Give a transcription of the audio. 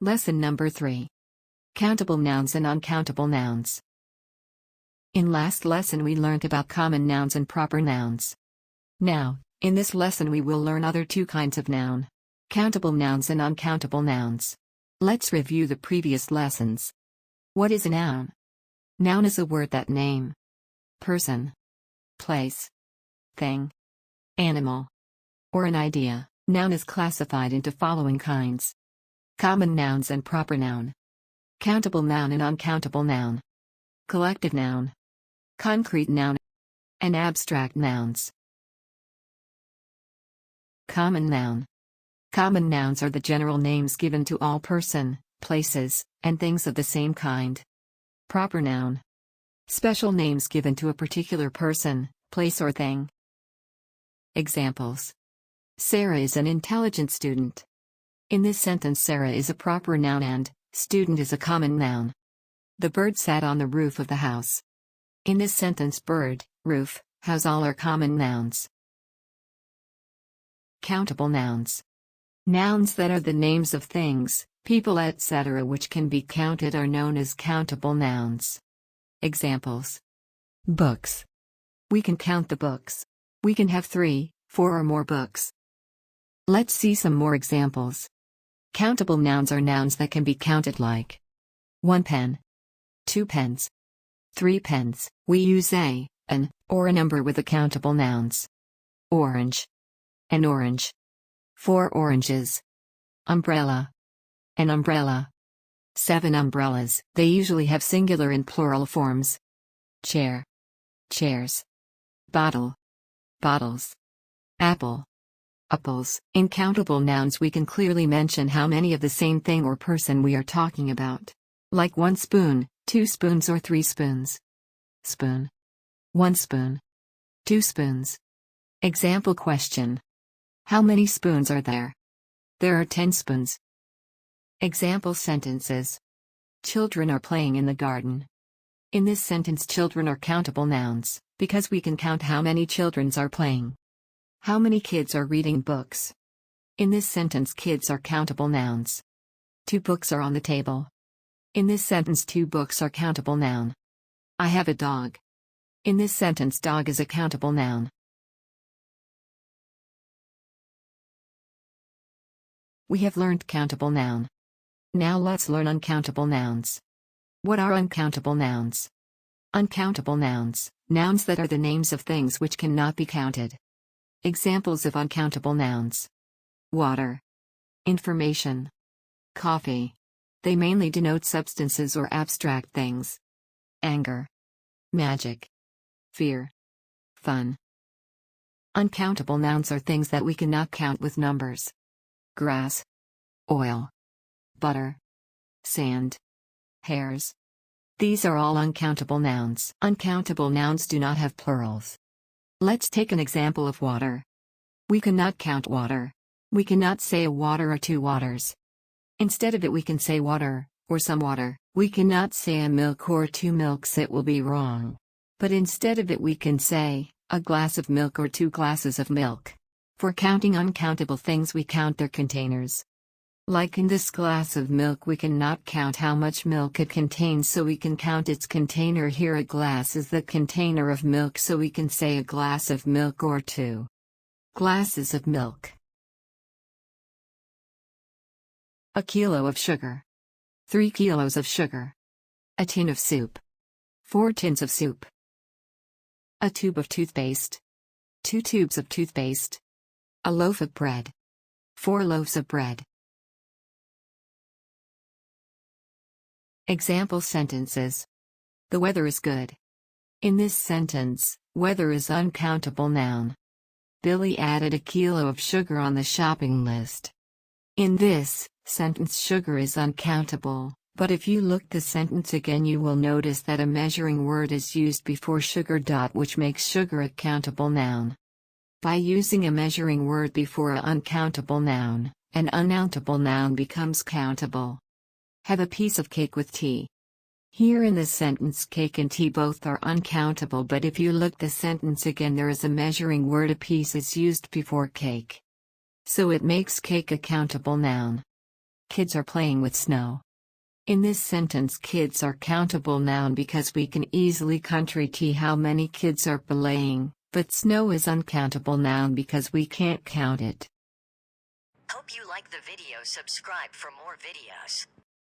Lesson number 3. Countable nouns and uncountable nouns. In last lesson we learned about common nouns and proper nouns. Now, in this lesson we will learn other two kinds of noun. Countable nouns and uncountable nouns. Let's review the previous lessons. What is a noun? Noun is a word that name, person, place, thing, animal, or an idea. Noun is classified into following kinds: common nouns and proper noun, countable noun and uncountable noun, collective noun, concrete noun, and abstract nouns. Common noun. Common nouns are the general names given to all person, places, and things of the same kind. Proper noun. Special names given to a particular person, place or thing. Examples. Sarah is an intelligent student. In this sentence Sarah is a proper noun and student is a common noun. The bird sat on the roof of the house. In this sentence bird, roof, house all are common nouns. Countable nouns. Nouns that are the names of things, people, etc. which can be counted are known as countable nouns. Examples. Books. We can count the books. We can have 3, 4 or more books. Let's see some more examples. Countable nouns are nouns that can be counted like 1 pen, 2 pens, 3 pens. We use an, or a number with the countable nouns. Orange, an orange. 4 oranges. Umbrella, an umbrella. 7 umbrellas. They usually have singular and plural forms. Chair, chairs. Bottle, bottles. Apple, apples. In countable nouns we can clearly mention how many of the same thing or person we are talking about. Like 1 spoon, 2 spoons or 3 spoons. Spoon. 1 spoon. 2 spoons. Example question. How many spoons are there? There are 10 spoons. Example sentences. Children are playing in the garden. In this sentence children are countable nouns, because we can count how many children are playing. How many kids are reading books? In this sentence kids are countable nouns. 2 books are on the table. In this sentence 2 books are countable noun. I have a dog. In this sentence dog is a countable noun. We have learned countable noun. Now let's learn uncountable nouns. What are uncountable nouns? Uncountable nouns, nouns that are the names of things which cannot be counted. Examples of uncountable nouns. Water. Information. Coffee. They mainly denote substances or abstract things. Anger. Magic. Fear. Fun. Uncountable nouns are things that we cannot count with numbers. Grass. Oil. Butter. Sand. Hairs. These are all uncountable nouns. Uncountable nouns do not have plurals. Let's take an example of water. We cannot count water. We cannot say a water or 2 waters. Instead of it we can say water, or some water. We cannot say a milk or 2 milks, it will be wrong. But instead of it we can say, a glass of milk or 2 glasses of milk. For counting uncountable things we count their containers. Like in this glass of milk we cannot count how much milk it contains, so we can count its container. Here a glass is the container of milk, so we can say a glass of milk or 2 glasses of milk. A kilo of sugar. 3 kilos of sugar. A tin of soup. 4 tins of soup. A tube of toothpaste. 2 tubes of toothpaste. A loaf of bread. 4 loaves of bread. Example sentences. The weather is good. In this sentence, weather is uncountable noun. Billy added a kilo of sugar on the shopping list. In this sentence sugar is uncountable, but if you look the sentence again you will notice that a measuring word is used before sugar. Which makes sugar a countable noun. By using a measuring word before an uncountable noun, an unnountable noun becomes countable. Have a piece of cake with tea. Here in this sentence cake and tea both are uncountable, but if you look the sentence again there is a measuring word, a piece is used before cake. So it makes cake a countable noun. Kids are playing with snow. In this sentence, kids are countable noun because we can easily country t how many kids are playing, but snow is uncountable noun because we can't count it. Hope you like the video. Subscribe for more videos.